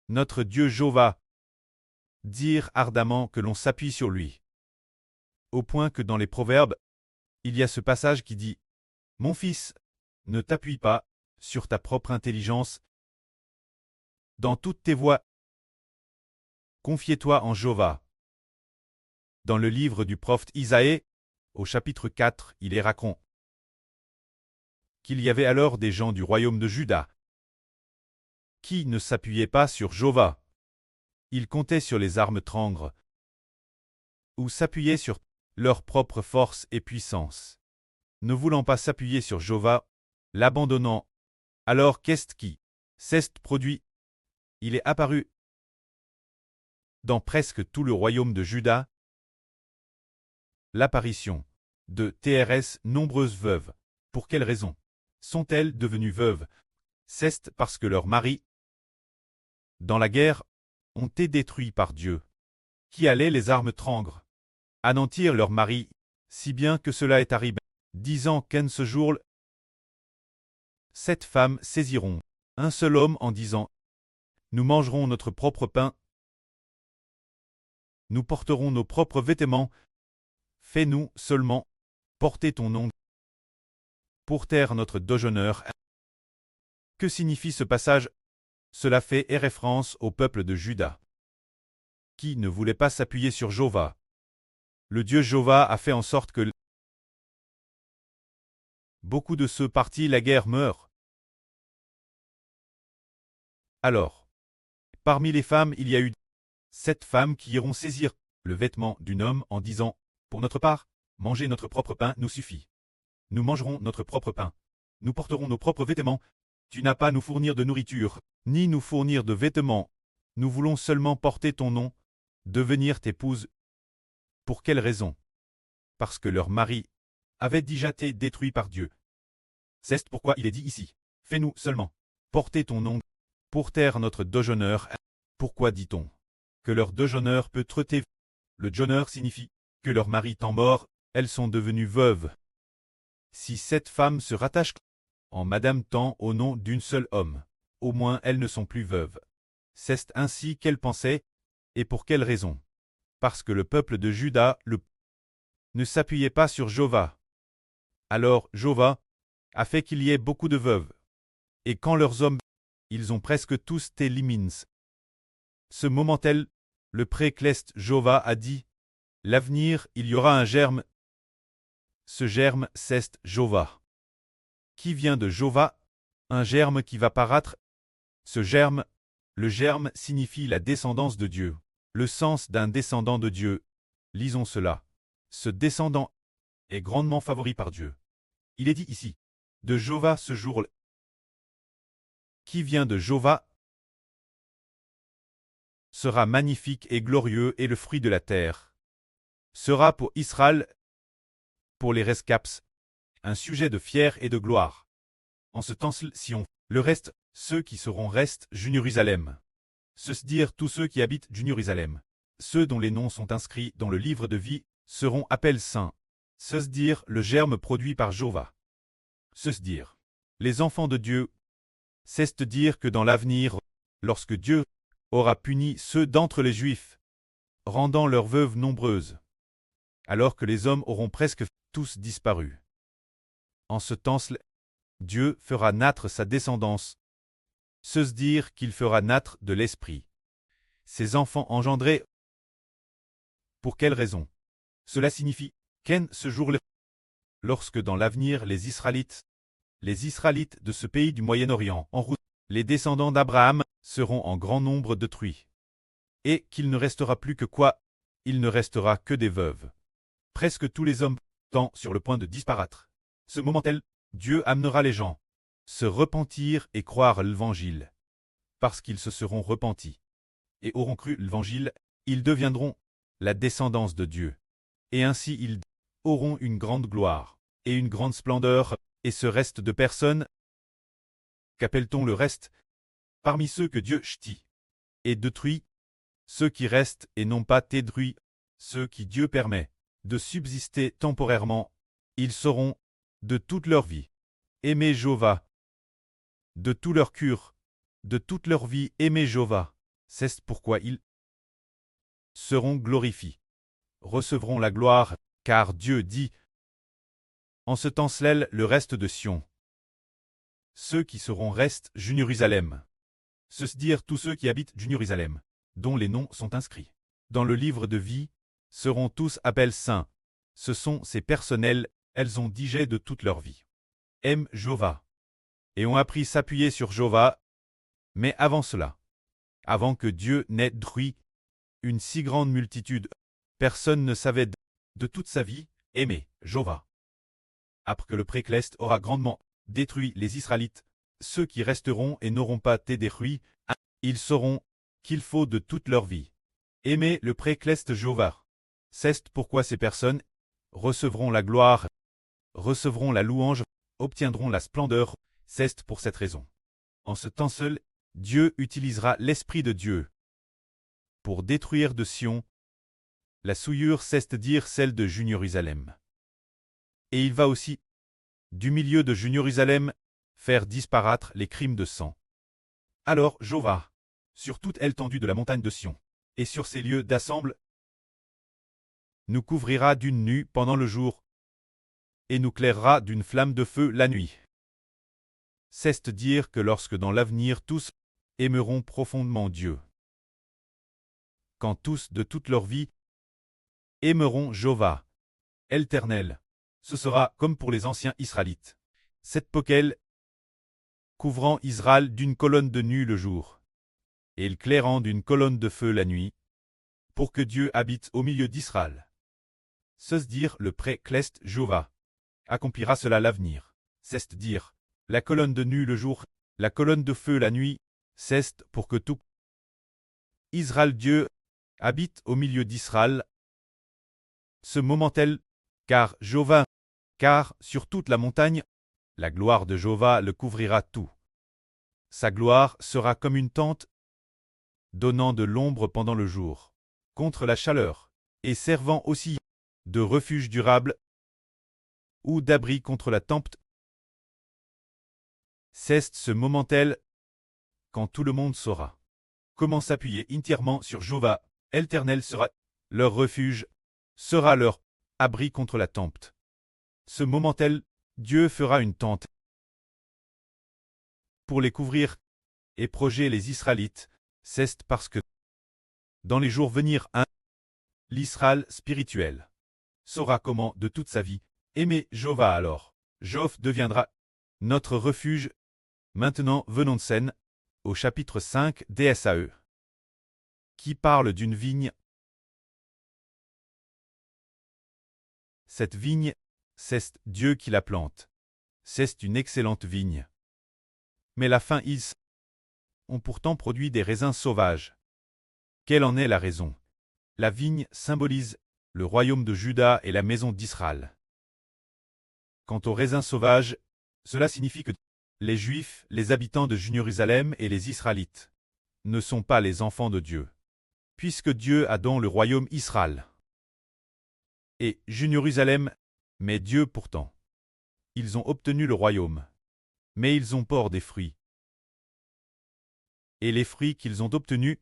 notre Dieu Jéhovah, dire ardemment que l'on s'appuie sur lui. Au point que dans les Proverbes, il y a ce passage qui dit « Mon fils, ne t'appuie pas sur ta propre intelligence. Dans toutes tes voies, confie-toi en Jéhovah. » Dans le livre du prophète Isaïe, au chapitre 4, il est raconté qu'il y avait alors des gens du royaume de Juda qui ne s'appuyaient pas sur Jéhovah. Ils comptaient sur les armes trangres ou s'appuyaient sur leur propre force et puissance. Ne voulant pas s'appuyer sur Jéhovah, l'abandonnant, alors qu'est-ce qui s'est produit? Il est apparu dans presque tout le royaume de Juda l'apparition de TRS nombreuses veuves. Pour quelle raison sont-elles devenues veuves? C'est parce que leurs maris, dans la guerre, ont été détruits par Dieu, qui allait les armes trangres, anéantir leurs maris, si bien que cela est arrivé, disant qu'en ce jour, sept femmes saisiront un seul homme en disant « Nous mangerons notre propre pain, nous porterons nos propres vêtements, fais-nous seulement porter ton nom pour taire notre déshonneur. » Que signifie ce passage? Cela fait référence au peuple de Juda, qui ne voulait pas s'appuyer sur Jéhovah. Le Dieu Jéhovah a fait en sorte que beaucoup de ceux partis la guerre meurent. Alors, parmi les femmes, il y a eu 7 femmes qui iront saisir le vêtement d'un homme en disant « Pour notre part, manger notre propre pain nous suffit. Nous mangerons notre propre pain. Nous porterons nos propres vêtements. Tu n'as pas à nous fournir de nourriture, ni nous fournir de vêtements. Nous voulons seulement porter ton nom, devenir t'épouse. » Pour quelle raison? Parce que leur mari avait déjà été détruit par Dieu. C'est pourquoi il est dit ici « Fais-nous seulement porter ton nom pour taire notre déshonneur. » Pourquoi dit-on que leur déshonneur peut traiter? Le déshonneur signifie que leur mari étant mort, elles sont devenues veuves. Si cette femme se rattache en Madame Tant au nom d'une seule homme, au moins elles ne sont plus veuves. C'est ainsi qu'elle pensait, et pour quelle raison? Parce que le peuple de Juda ne s'appuyait pas sur Jéhovah. Alors Jéhovah a fait qu'il y ait beaucoup de veuves. Et quand leurs hommes, ils ont presque tous été éliminés. Ce moment-là, le précleste Jéhovah a dit, l'avenir, il y aura un germe. Ce germe, c'est Jéhovah. Qui vient de Jéhovah? Un germe qui va paraître. Ce germe, le germe signifie la descendance de Dieu. Le sens d'un descendant de Dieu. Lisons cela. Ce descendant est grandement favori par Dieu. Il est dit ici, de Jéhovah ce jour-là. Qui vient de Jéhovah sera magnifique et glorieux et le fruit de la terre. Sera pour Israël, pour les rescaps, un sujet de fier et de gloire. En ce temps-ci, le reste, ceux qui seront restent Jérusalem. Ceux dire tous ceux qui habitent Jérusalem. Ceux dont les noms sont inscrits dans le livre de vie seront appelés saints. Ceux dire le germe produit par Jéhovah. Ceux dire les enfants de Dieu. C'est dire que dans l'avenir, lorsque Dieu aura puni ceux d'entre les Juifs, rendant leurs veuves nombreuses, alors que les hommes auront presque tous disparu. En ce temps-là, Dieu fera naître sa descendance. Se dire qu'il fera naître de l'esprit. Ses enfants engendrés. Pour quelle raison? Cela signifie qu'en ce jour-là, lorsque dans l'avenir les Israélites de ce pays du Moyen-Orient, en route, les descendants d'Abraham, seront en grand nombre détruits. Et qu'il ne restera plus que quoi? Il ne restera que des veuves. Presque tous les hommes sont sur le point de disparaître. Ce moment-là, Dieu amènera les gens se repentir et croire l'Évangile. Parce qu'ils se seront repentis et auront cru l'Évangile, ils deviendront la descendance de Dieu. Et ainsi ils auront une grande gloire et une grande splendeur, et ce reste de personnes, qu'appelle-t-on le reste? Parmi ceux que Dieu châtie et détruit, ceux qui restent et n'ont pas été détruits, ceux qui Dieu permet de subsister temporairement, ils sauront, de toute leur vie, aimer Jéhovah. De tout leur cœur, de toute leur vie, aimer Jéhovah. C'est pourquoi ils seront glorifiés, recevront la gloire, car Dieu dit, en ce temps-là le reste de Sion. Ceux qui seront restent Jérusalem. C'est-à-dire tous ceux qui habitent Jérusalem, dont les noms sont inscrits dans le livre de vie, seront tous appelés saints. Ce sont ces personnels, elles ont digé de toute leur vie. Aiment Jéhovah. Et ont appris s'appuyer sur Jéhovah. Mais avant cela, avant que Dieu n'ait détruit une si grande multitude, personne ne savait de toute sa vie aimer Jéhovah. Après que le précleste aura grandement détruit les Israélites, ceux qui resteront et n'auront pas été détruits, ils sauront qu'il faut de toute leur vie aimer le précleste Jéhovah. C'est pourquoi ces personnes recevront la gloire, recevront la louange, obtiendront la splendeur. C'est pour cette raison. En ce temps seul, Dieu utilisera l'Esprit de Dieu pour détruire de Sion la souillure, c'est-à-dire celle de Jérusalem. Et il va aussi, du milieu de Jérusalem, faire disparaître les crimes de sang. Alors Jéhovah, sur toute l'étendue de la montagne de Sion, et sur ces lieux d'assemble, nous couvrira d'une nue pendant le jour, et nous clairera d'une flamme de feu la nuit. C'est-à-dire que lorsque dans l'avenir tous aimeront profondément Dieu, quand tous de toute leur vie aimeront Jéhovah, l'Éternel, ce sera comme pour les anciens Israélites. Cette poquelle couvrant Israël d'une colonne de nuit le jour, et le clairant d'une colonne de feu la nuit, pour que Dieu habite au milieu d'Israël. C'est-à-dire le précleste Jéhovah accomplira cela l'avenir. C'est-à-dire la colonne de nuit le jour, la colonne de feu la nuit, c'est pour que tout Israël Dieu habite au milieu d'Israël. Ce moment-tel, car Jéhovah, car sur toute la montagne, la gloire de Jéhovah le couvrira tout. Sa gloire sera comme une tente, donnant de l'ombre pendant le jour, contre la chaleur, et servant aussi de refuge durable ou d'abri contre la tempête. C'est ce moment-tel, quand tout le monde saura comment s'appuyer entièrement sur Jéhovah, l'Éternel sera leur refuge, sera leur abri contre la tempête. Ce moment-tel, Dieu fera une tente pour les couvrir et protéger les Israélites. C'est parce que dans les jours venir, l'Israël spirituel saura comment de toute sa vie aimer Jéhovah. Alors Jéhovah deviendra notre refuge. Maintenant venons de scène au chapitre 5 d'Ésaïe, qui parle d'une vigne. Cette vigne, c'est Dieu qui la plante. C'est une excellente vigne. Mais la fin ils ont pourtant produit des raisins sauvages. Quelle en est la raison? La vigne symbolise le royaume de Juda et la maison d'Israël. Quant aux raisins sauvages, cela signifie que les Juifs, les habitants de Jérusalem et les Israélites ne sont pas les enfants de Dieu, puisque Dieu a dans le royaume Israël et Jérusalem, mais Dieu pourtant. Ils ont obtenu le royaume, mais ils ont peur des fruits. Et les fruits qu'ils ont obtenus,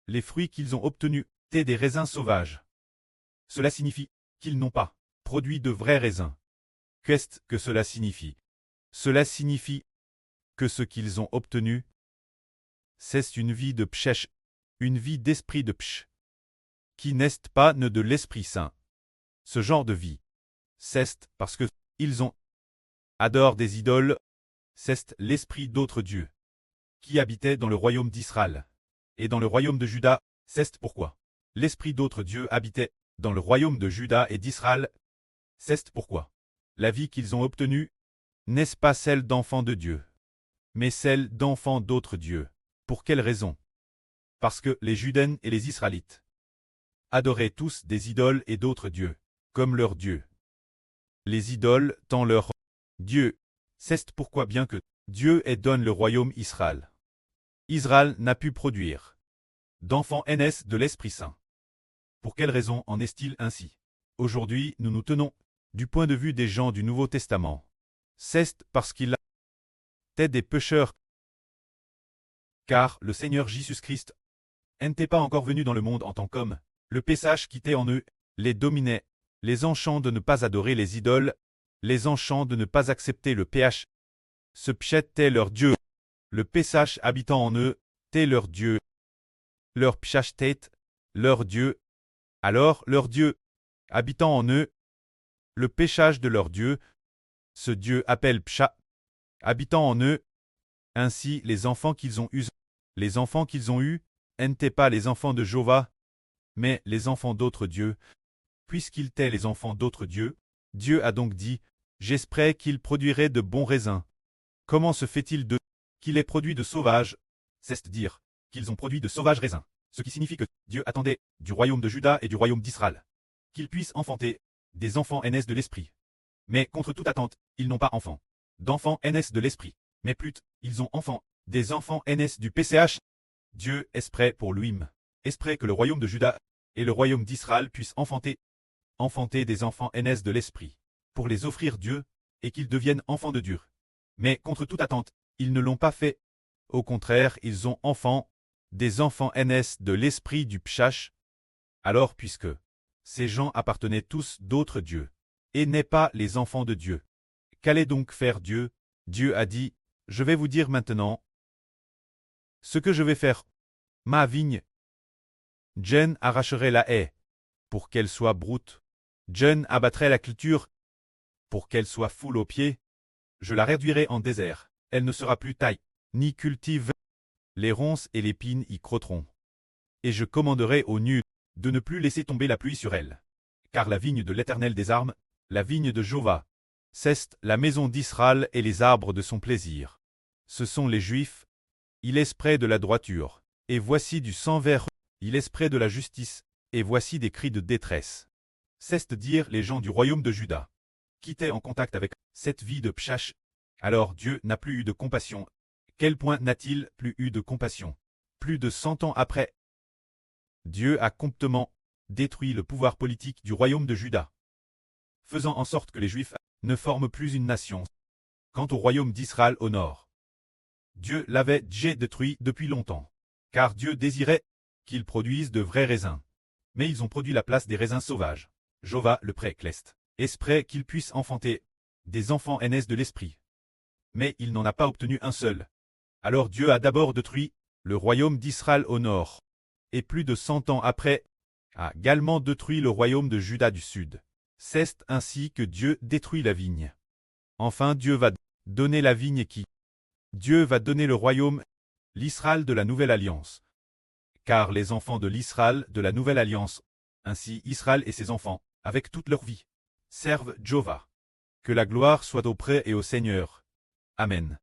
étaient des raisins sauvages. Cela signifie qu'ils n'ont pas produit de vrais raisins. Qu'est-ce que cela signifie? Cela signifie que ce qu'ils ont obtenu, c'est une vie de pshèche, une vie d'esprit de psh, qui n'est pas ne de l'Esprit Saint. Ce genre de vie, c'est parce que ils ont adoré des idoles, c'est l'esprit d'autres dieux, qui habitait dans le royaume d'Israël, et dans le royaume de Juda. C'est pourquoi l'esprit d'autres dieux habitait dans le royaume de Juda et d'Israël. C'est pourquoi la vie qu'ils ont obtenue n'est pas celle d'enfants de Dieu, mais celle d'enfants d'autres dieux. Pour quelle raison? Parce que les Judains et les Israélites adoraient tous des idoles et d'autres dieux, comme leurs dieux. Les idoles tant leur Dieu. C'est pourquoi bien que Dieu ait donné le royaume Israël, Israël n'a pu produire d'enfants NS de l'Esprit Saint. Pour quelle raison en est-il ainsi? Aujourd'hui, nous nous tenons du point de vue des gens du Nouveau Testament. C'est parce qu'ils étaient des pécheurs, car le Seigneur Jésus-Christ n'était pas encore venu dans le monde en tant qu'homme. Le Pesach quittait en eux, les dominait, les enchants de ne pas adorer les idoles, les enchants de ne pas accepter le ph. Ce pchet était leur Dieu. Le Pesach habitant en eux, était leur Dieu. Leur pchach tête, leur Dieu. Alors leur Dieu, habitant en eux, le péchage de leur Dieu, ce Dieu appelle pcha, habitant en eux. Ainsi les enfants qu'ils ont eus, n'étaient pas les enfants de Jéhovah, mais les enfants d'autres dieux. Puisqu'ils étaient les enfants d'autres dieux, Dieu a donc dit, j'espérais qu'ils produiraient de bons raisins. Comment se fait-il de qu'il ait produit de sauvages, c'est-à-dire qu'ils ont produit de sauvages raisins, ce qui signifie que Dieu attendait du royaume de Juda et du royaume d'Israël qu'ils puissent enfanter des enfants aînés de l'esprit. Mais contre toute attente, ils n'ont pas enfant d'enfants aînés de l'esprit, mais plutôt, ils ont enfants, des enfants aînés du PCH. Dieu est prêt pour lui-même, est prêt que le royaume de Juda et le royaume d'Israël puissent enfanter des enfants aînés de l'esprit, pour les offrir Dieu, et qu'ils deviennent enfants de Dieu. Mais contre toute attente, ils ne l'ont pas fait. Au contraire, ils ont des enfants aînés de l'esprit du Pshach. Alors puisque ces gens appartenaient tous d'autres dieux, et n'est pas les enfants de Dieu, qu'allait donc faire Dieu? Dieu a dit, je vais vous dire maintenant ce que je vais faire. Ma vigne, Jen arracherait la haie, pour qu'elle soit broute. Jen abattrait la culture, pour qu'elle soit foule aux pieds. Je la réduirai en désert, elle ne sera plus taille, ni cultive. Les ronces et les pines y crotteront. Et je commanderai aux nues de ne plus laisser tomber la pluie sur elle. Car la vigne de l'Éternel des armes, la vigne de Jéhovah, c'est la maison d'Israël et les arbres de son plaisir. Ce sont les Juifs, il est près de la droiture, et voici du sang vert, il est près de la justice, et voici des cris de détresse. C'est-à-dire les gens du royaume de Juda, qui étaient en contact avec cette vie de Pshach. Alors Dieu n'a plus eu de compassion. Quel point n'a-t-il plus eu de compassion? Plus de 100 ans après, Dieu a complètement détruit le pouvoir politique du royaume de Juda, faisant en sorte que les Juifs ne forment plus une nation. Quant au royaume d'Israël au nord, Dieu l'avait déjà détruit depuis longtemps, car Dieu désirait qu'ils produisent de vrais raisins. Mais ils ont produit la place des raisins sauvages. Jéhovah le pré-cleste, est prêt qu'ils puissent enfanter des enfants aînés de l'esprit. Mais il n'en a pas obtenu un seul. Alors Dieu a d'abord détruit le royaume d'Israël au nord, et plus de 100 ans après, a également détruit le royaume de Juda du sud. C'est ainsi que Dieu détruit la vigne. Enfin Dieu va donner la vigne qui? Dieu va donner le royaume, l'Israël de la nouvelle alliance. Car les enfants de l'Israël de la nouvelle alliance, ainsi Israël et ses enfants, avec toute leur vie, servent Jéhovah. Que la gloire soit auprès et au Seigneur. Amen.